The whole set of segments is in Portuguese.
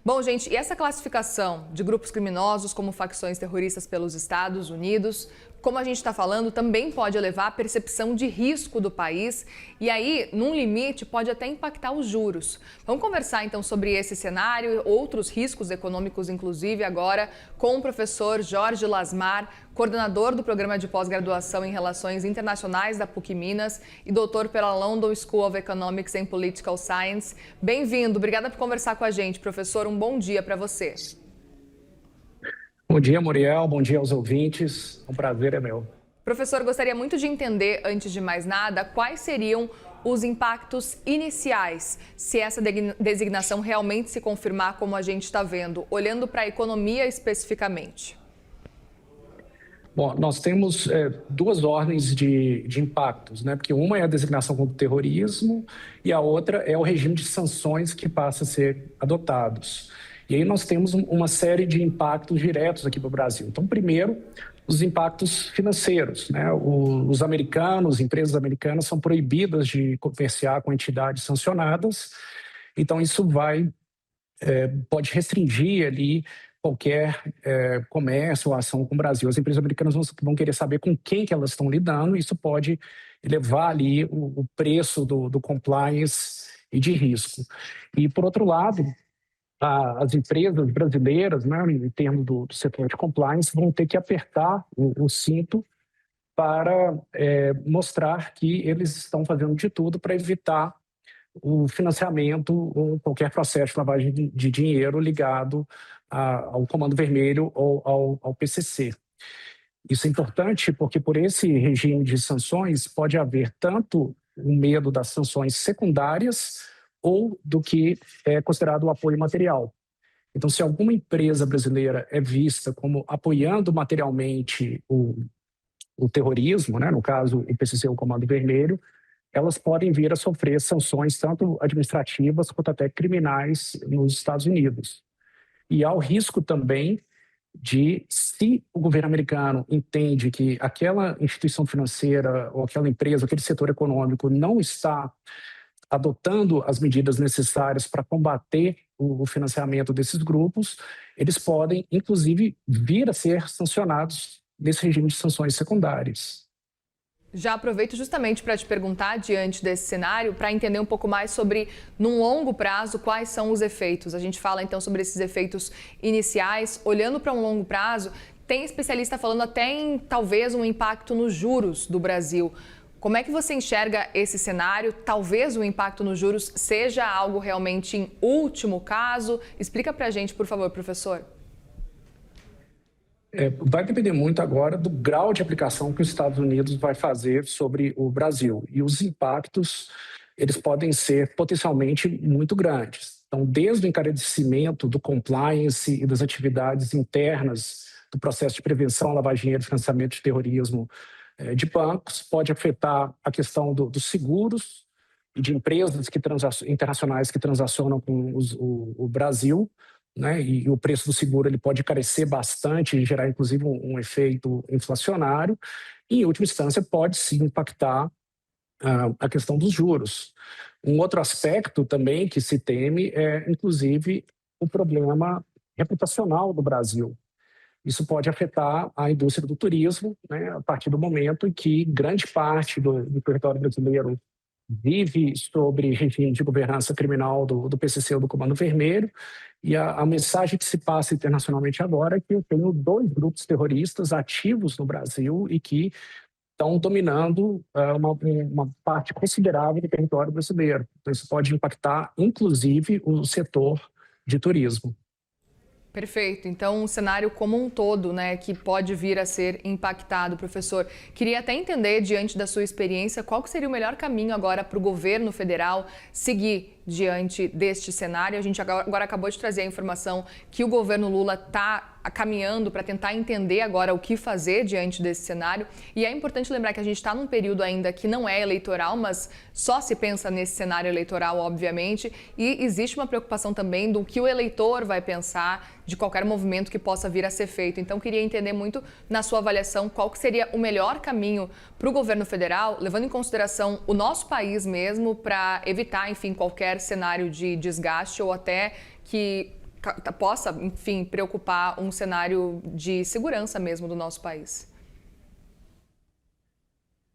Bom, gente, e essa classificação de grupos criminosos como facções terroristas pelos Estados Unidos, como a gente está falando, também pode elevar a percepção de risco do país e aí, num limite, pode até impactar os juros. Vamos conversar então sobre esse cenário, outros riscos econômicos, inclusive, agora com o professor Jorge Lasmar, coordenador do programa de pós-graduação em Relações Internacionais da PUC Minas e doutor pela London School of Economics and Political Science. Bem-vindo, obrigada por conversar com a gente, professor. Um bom dia para você. Bom dia, Muriel. Bom dia aos ouvintes. Um prazer é meu. Professor, gostaria muito de entender, antes de mais nada, quais seriam os impactos iniciais, se essa designação realmente se confirmar como a gente está vendo, olhando para a economia especificamente. Bom, nós temos duas ordens de impactos, né? Porque uma é a designação contra o terrorismo e a outra é o regime de sanções que passa a ser adotados. E aí nós temos uma série de impactos diretos aqui para o Brasil. Então, primeiro, os impactos financeiros, né? Os americanos, empresas americanas são proibidas de comerciar com entidades sancionadas. Então, isso pode restringir ali qualquer comércio ou ação com o Brasil. As empresas americanas vão querer saber com quem que elas estão lidando, e isso pode elevar ali o preço do compliance e de risco. E, por outro lado, as empresas brasileiras, né, em termos do setor de compliance, vão ter que apertar o cinto para mostrar que eles estão fazendo de tudo para evitar o financiamento ou qualquer processo de lavagem de dinheiro ligado ao Comando Vermelho ou ao PCC. Isso é importante porque, por esse regime de sanções, pode haver tanto o medo das sanções secundárias ou do que é considerado o apoio material. Então, se alguma empresa brasileira é vista como apoiando materialmente o terrorismo, né, no caso o PCC ou o Comando Vermelho, elas podem vir a sofrer sanções tanto administrativas quanto até criminais nos Estados Unidos. E há o risco também de, se o governo americano entende que aquela instituição financeira ou aquela empresa, aquele setor econômico não está adotando as medidas necessárias para combater o financiamento desses grupos, eles podem, inclusive, vir a ser sancionados nesse regime de sanções secundárias. Já aproveito justamente para te perguntar, diante desse cenário, para entender um pouco mais sobre, num longo prazo, quais são os efeitos. A gente fala, então, sobre esses efeitos iniciais. Olhando para um longo prazo, tem especialista falando até em, talvez, um impacto nos juros do Brasil. Como é que você enxerga esse cenário? Talvez o impacto nos juros seja algo realmente em último caso? Explica para a gente, por favor, professor. Vai depender muito agora do grau de aplicação que os Estados Unidos vai fazer sobre o Brasil. E os impactos, eles podem ser potencialmente muito grandes. Então, desde o encarecimento do compliance e das atividades internas do processo de prevenção, lavagem de dinheiro e financiamento de terrorismo de bancos, pode afetar a questão dos seguros e de empresas internacionais que transacionam com o Brasil, né? E o preço do seguro ele pode encarecer bastante e gerar, inclusive, um efeito inflacionário. E, em última instância, pode sim impactar a questão dos juros. Um outro aspecto também que se teme é, inclusive, o problema reputacional do Brasil. Isso pode afetar a indústria do turismo, né, a partir do momento em que grande parte do território brasileiro vive sobre regime de governança criminal do PCC ou do Comando Vermelho. E a mensagem que se passa internacionalmente agora é que eu tenho 2 grupos terroristas ativos no Brasil e que estão dominando uma parte considerável do território brasileiro. Então, isso pode impactar, inclusive, o setor de turismo. Perfeito. Então, um cenário como um todo, né, que pode vir a ser impactado, professor. Queria até entender, diante da sua experiência, qual que seria o melhor caminho agora para o governo federal seguir diante deste cenário. A gente agora acabou de trazer a informação que o governo Lula está caminhando para tentar entender agora o que fazer diante desse cenário. E é importante lembrar que a gente está num período ainda que não é eleitoral, mas só se pensa nesse cenário eleitoral, obviamente, e existe uma preocupação também do que o eleitor vai pensar de qualquer movimento que possa vir a ser feito. Então, queria entender muito, na sua avaliação, qual que seria o melhor caminho para o governo federal, levando em consideração o nosso país mesmo, para evitar, enfim, qualquer cenário de desgaste ou até que possa, enfim, preocupar um cenário de segurança mesmo do nosso país?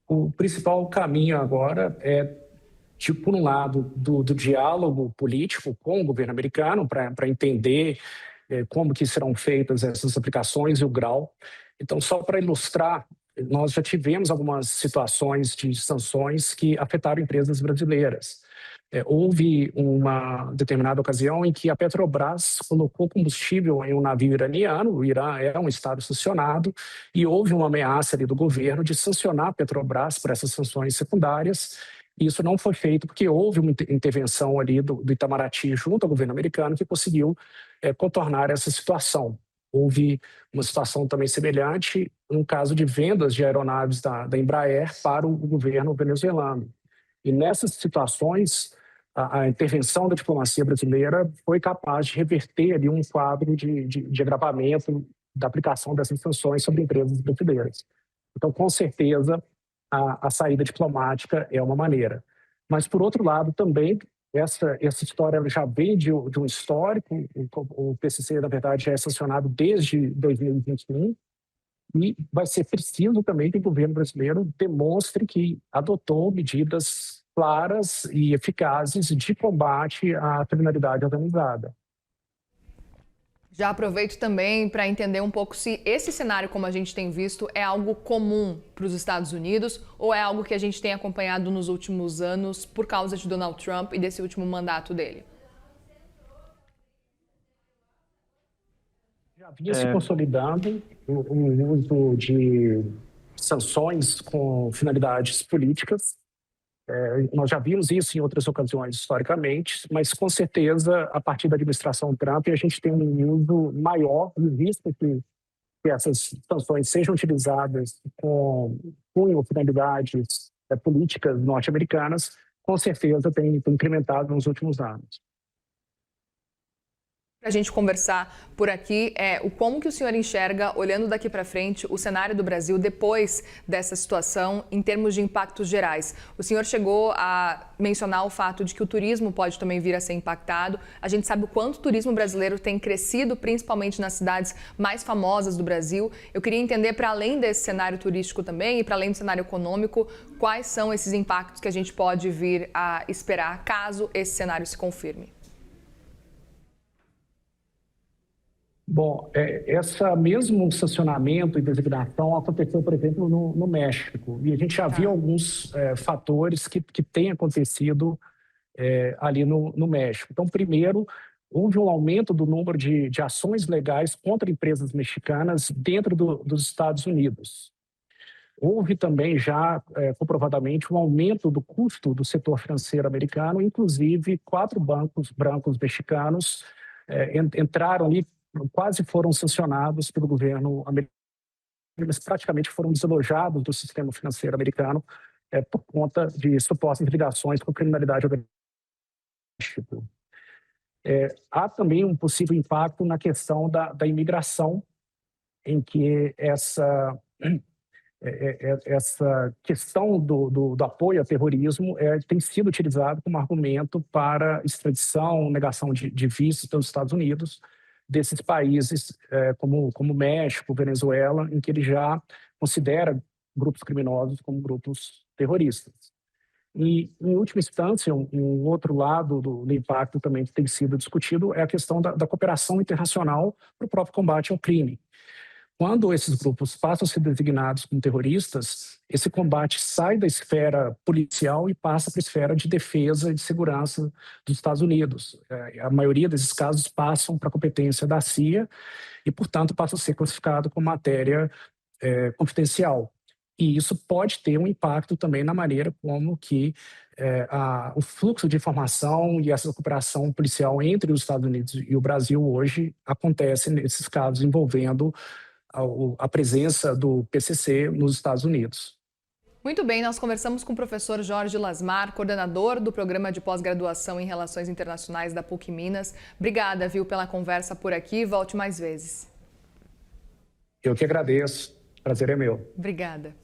O principal caminho agora é, por um lado, do diálogo político com o governo americano para entender como que serão feitas essas aplicações e o grau. Então, só para ilustrar, nós já tivemos algumas situações de sanções que afetaram empresas brasileiras. Houve uma determinada ocasião em que a Petrobras colocou combustível em um navio iraniano, o Irã é um estado sancionado, e houve uma ameaça ali do governo de sancionar a Petrobras por essas sanções secundárias. Isso não foi feito porque houve uma intervenção ali do Itamaraty junto ao governo americano que conseguiu contornar essa situação. Houve uma situação também semelhante no caso de vendas de aeronaves da Embraer para o governo venezuelano. E nessas situações, a intervenção da diplomacia brasileira foi capaz de reverter ali um quadro de agravamento da aplicação dessas sanções sobre empresas brasileiras. Então, com certeza, a saída diplomática é uma maneira. Mas, por outro lado, também, essa história já vem de um histórico. O PCC, na verdade, já é sancionado desde 2021 e vai ser preciso também que o governo brasileiro demonstre que adotou medidas claras e eficazes de combate à criminalidade organizada. Já aproveito também para entender um pouco se esse cenário, como a gente tem visto, é algo comum para os Estados Unidos ou é algo que a gente tem acompanhado nos últimos anos por causa de Donald Trump e desse último mandato dele. Já vinha se consolidando o uso de sanções com finalidades políticas. Nós já vimos isso em outras ocasiões historicamente, mas com certeza, a partir da administração Trump, a gente tem um uso maior e visto que essas sanções sejam utilizadas com cunho ou finalidades políticas norte-americanas, com certeza tem incrementado nos últimos anos. Para a gente conversar por aqui, como que o senhor enxerga, olhando daqui para frente, o cenário do Brasil depois dessa situação em termos de impactos gerais? O senhor chegou a mencionar o fato de que o turismo pode também vir a ser impactado. A gente sabe o quanto o turismo brasileiro tem crescido, principalmente nas cidades mais famosas do Brasil. Eu queria entender, para além desse cenário turístico também e para além do cenário econômico, quais são esses impactos que a gente pode vir a esperar caso esse cenário se confirme? Bom, esse mesmo sancionamento e designação aconteceu, por exemplo, no México. E a gente já viu alguns fatores que têm acontecido ali no México. Então, primeiro, houve um aumento do número de ações legais contra empresas mexicanas dentro dos Estados Unidos. Houve também já, comprovadamente, um aumento do custo do setor financeiro americano, inclusive 4 bancos brancos mexicanos entraram ali, quase foram sancionados pelo governo americano, mas praticamente foram desalojados do sistema financeiro americano por conta de supostas ligações com criminalidade organizada. Há também um possível impacto na questão da imigração, em que essa questão do apoio ao terrorismo tem sido utilizado como argumento para extradição, negação de vistos pelos Estados Unidos, desses países como México, Venezuela, em que ele já considera grupos criminosos como grupos terroristas. E, em última instância, um outro lado do impacto também que tem sido discutido é a questão da cooperação internacional para o próprio combate ao crime. Quando esses grupos passam a ser designados como terroristas, esse combate sai da esfera policial e passa para a esfera de defesa e de segurança dos Estados Unidos. A maioria desses casos passam para a competência da CIA e, portanto, passa a ser classificado como matéria confidencial. E isso pode ter um impacto também na maneira como que o fluxo de informação e essa cooperação policial entre os Estados Unidos e o Brasil hoje acontece nesses casos envolvendo a presença do PCC nos Estados Unidos. Muito bem, nós conversamos com o professor Jorge Lasmar, coordenador do Programa de Pós-Graduação em Relações Internacionais da PUC Minas. Obrigada, pela conversa por aqui. Volte mais vezes. Eu que agradeço. Prazer é meu. Obrigada.